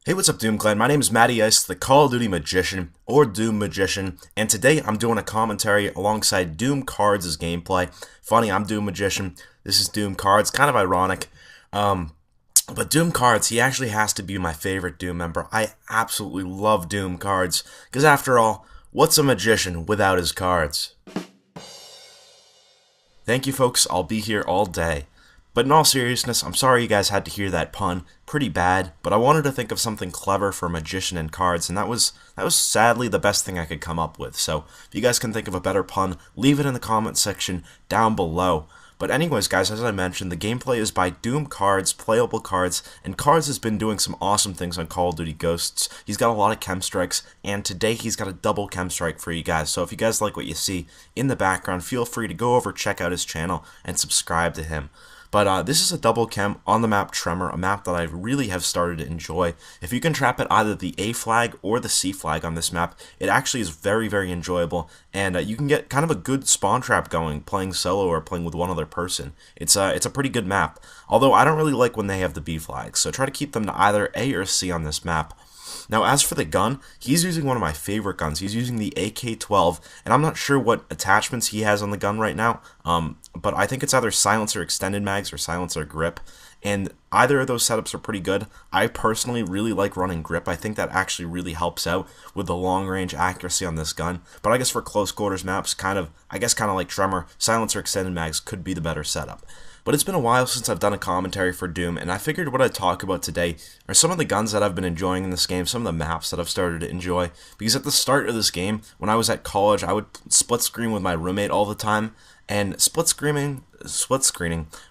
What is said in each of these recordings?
Hey, what's up, Doom Clan? My name is Matty Ice, the Call of Duty Magician, or Doom Magician, and today I'm doing a commentary alongside Doom Cards' gameplay. Funny, I'm Doom Magician, this is Doom Cards, kind of ironic. But Doom Cards, he actually has to be my favorite Doom member. I absolutely love Doom Cards, because after all, what's a magician without his cards? Thank you, folks, I'll be here all day. But in all seriousness, I'm sorry you guys had to hear that pun. Pretty bad, but I wanted to think of something clever for magician and cards, and that was sadly the best thing I could come up with. So if you guys can think of a better pun, leave it in the comment section down below. But anyways, guys, as I mentioned, the gameplay is by Doom Cards, playable cards, and Cards has been doing some awesome things on Call of Duty Ghosts. He's got a lot of chem strikes, and today he's got a double chem strike for you guys. So if you guys like what you see in the background, feel free to go over, check out his channel, and subscribe to him. But this is a double chem on the map Tremor, a map that I really have started to enjoy. If you can trap at either the A flag or the C flag on this map, it actually is very, very enjoyable. And you can get kind of a good spawn trap going playing solo or playing with one other person. It's a pretty good map. Although I don't really like when they have the B flags, so try to keep them to either A or C on this map. Now, as for the gun, he's using one of my favorite guns. He's using the AK-12, and I'm not sure what attachments he has on the gun right now, but I think it's either silencer extended mags or silencer grip, and either of those setups are pretty good. I personally really like running grip. I think that actually really helps out with the long-range accuracy on this gun, but I guess for close quarters maps, kind of like Tremor, silencer extended mags could be the better setup. But it's been a while since I've done a commentary for Doom, and I figured what I'd talk about today are some of the guns that I've been enjoying in this game, some of the maps that I've started to enjoy. Because at the start of this game, when I was at college, I would split screen with my roommate all the time, and split screening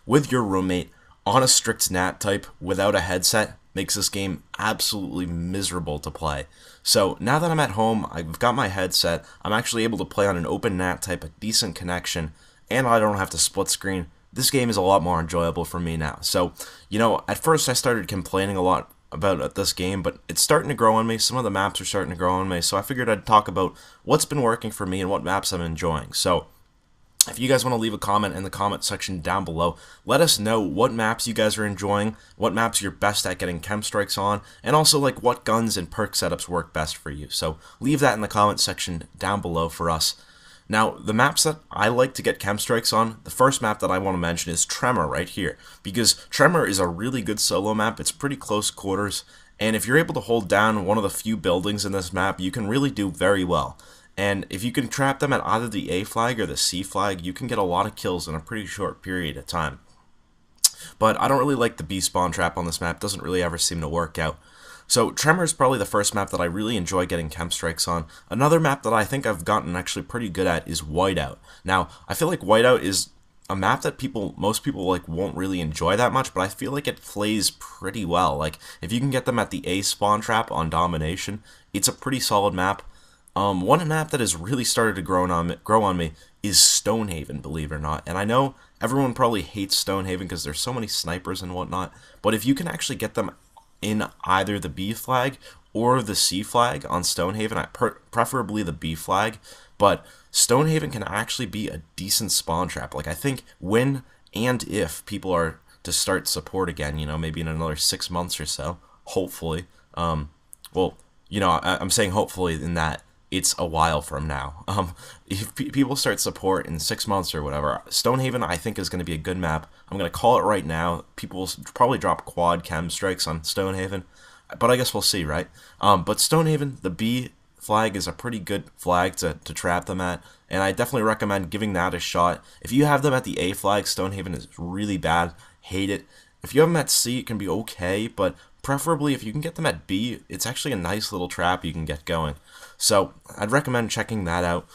with your roommate on a strict NAT type without a headset makes this game absolutely miserable to play. So now that I'm at home, I've got my headset, I'm actually able to play on an open NAT type, a decent connection, and I don't have to split screen. This game is a lot more enjoyable for me now. So, you know, at first I started complaining a lot about this game, but it's starting to grow on me. Some of the maps are starting to grow on me, so I figured I'd talk about what's been working for me and what maps I'm enjoying. So, if you guys want to leave a comment in the comment section down below, let us know what maps you guys are enjoying, what maps you're best at getting chem strikes on, and also like what guns and perk setups work best for you. So, leave that in the comment section down below for us. Now, the maps that I like to get chem strikes on, the first map that I want to mention is Tremor right here, because Tremor is a really good solo map. It's pretty close quarters, and if you're able to hold down one of the few buildings in this map, you can really do very well. And if you can trap them at either the A flag or the C flag, you can get a lot of kills in a pretty short period of time. But I don't really like the B spawn trap on this map. It doesn't really ever seem to work out. So Tremor is probably the first map that I really enjoy getting chem strikes on. Another map that I think I've gotten actually pretty good at is Whiteout. Now, I feel like Whiteout is a map that most people like won't really enjoy that much, but I feel like it plays pretty well. Like, if you can get them at the A spawn trap on Domination, it's a pretty solid map. One map that has really started to grow on me is Stonehaven, believe it or not. And I know everyone probably hates Stonehaven because there's so many snipers and whatnot, but if you can actually get them in either the B flag or the C flag on Stonehaven, preferably the B flag, but Stonehaven can actually be a decent spawn trap. Like, I think when and if people are to start support again, you know, maybe in another 6 months or so, hopefully, well, you know, I'm saying hopefully in that it's a while from now. If people start support in 6 months or whatever, Stonehaven I think is going to be a good map. I'm going to call it right now. People will probably drop quad chem strikes on Stonehaven, but I guess we'll see, right? But Stonehaven, the B flag is a pretty good flag to trap them at, and I definitely recommend giving that a shot. If you have them at the A flag, Stonehaven is really bad. Hate it. If you have them at C, it can be okay, but preferably if you can get them at B, it's actually a nice little trap you can get going. So I'd recommend checking that out.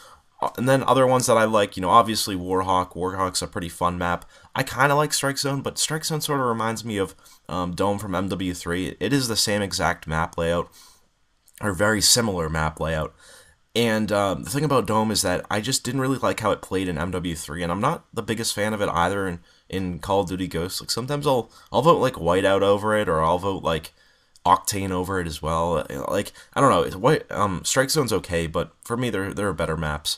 And then other ones that I like, you know, obviously Warhawk. Warhawk's a pretty fun map. I kind of like Strike Zone, but Strike Zone sort of reminds me of DooM from MW3. It is the same exact map layout, or very similar map layout. And the thing about DooM is that I just didn't really like how it played in MW3, and I'm not the biggest fan of it either in Call of Duty Ghosts. Like, sometimes I'll vote like Whiteout over it, or I'll vote like Octane over it as well. Like, I don't know. Strike Zone's okay, but for me, there are better maps.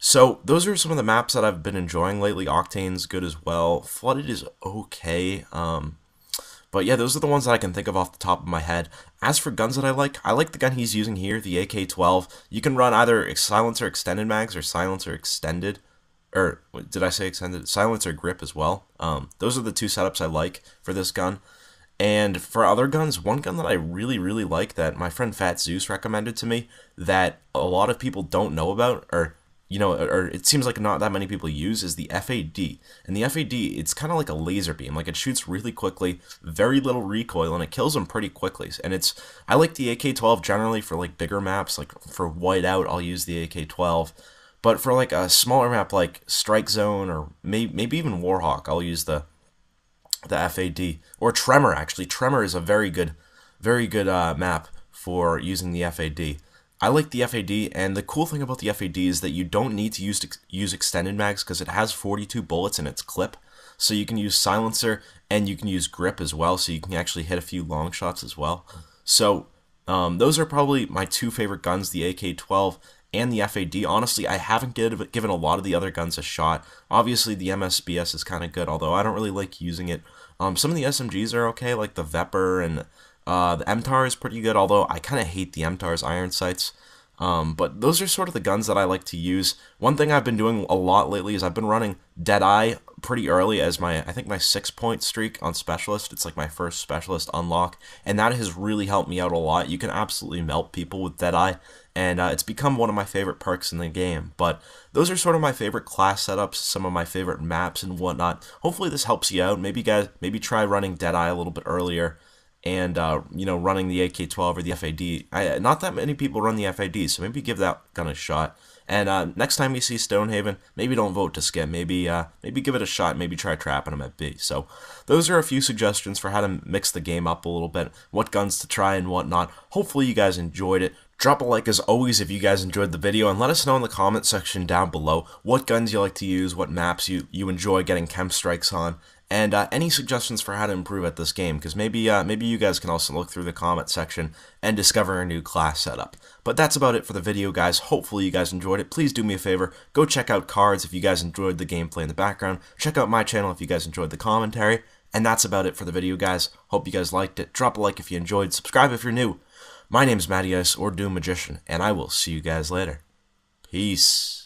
So those are some of the maps that I've been enjoying lately. Octane's good as well. Flooded is okay. But yeah, those are the ones that I can think of off the top of my head. As for guns that I like the gun he's using here, the AK-12. You can run either silencer extended mags or silencer extended, or did I say extended? Silencer grip as well. Those are the two setups I like for this gun. And for other guns, one gun that I really, really like that my friend Fat Zeus recommended to me that a lot of people don't know about, or it seems like not that many people use, is the FAD. And the FAD, it's kind of like a laser beam. Like, it shoots really quickly, very little recoil, and it kills them pretty quickly. And I like the AK-12 generally for like bigger maps. Like for whiteout, I'll use the AK-12. But for like a smaller map like Strike Zone or maybe even Warhawk, I'll use the FAD, or Tremor. Actually, Tremor is a very good map for using the FAD. I like the FAD, and the cool thing about the FAD is that you don't need to use extended mags because it has 42 bullets in its clip, so you can use silencer and you can use grip as well, so you can actually hit a few long shots as well. So those are probably my two favorite guns, the AK-12 and the FAD. Honestly, I haven't given a lot of the other guns a shot. Obviously, the MSBS is kind of good, although I don't really like using it. Some of the SMGs are okay, like the Vepr, and the MTAR is pretty good, although I kind of hate the MTAR's iron sights. But those are sort of the guns that I like to use. One thing I've been doing a lot lately is I've been running Deadeye pretty early as I think my 6-point streak on Specialist. It's like my first Specialist unlock, and that has really helped me out a lot. You can absolutely melt people with Deadeye, and it's become one of my favorite perks in the game. But those are sort of my favorite class setups, some of my favorite maps and whatnot. Hopefully this helps you out. Maybe try running Deadeye a little bit earlier, and running the AK-12 or the FAD. Not that many people run the FAD, so maybe give that gun a shot. And next time you see Stonehaven, maybe don't vote to skip. Maybe give it a shot. Maybe try trapping him at B. So those are a few suggestions for how to mix the game up a little bit, what guns to try and whatnot. Hopefully you guys enjoyed it. Drop a like as always if you guys enjoyed the video, and let us know in the comment section down below what guns you like to use, what maps you enjoy getting KEM strikes on, and any suggestions for how to improve at this game, because maybe you guys can also look through the comment section and discover a new class setup. But that's about it for the video, guys. Hopefully you guys enjoyed it. Please do me a favor, go check out Cards if you guys enjoyed the gameplay in the background. Check out my channel if you guys enjoyed the commentary. And that's about it for the video, guys. Hope you guys liked it. Drop a like if you enjoyed. Subscribe if you're new. My name's Matty Ice, or Doom Magician, and I will see you guys later. Peace.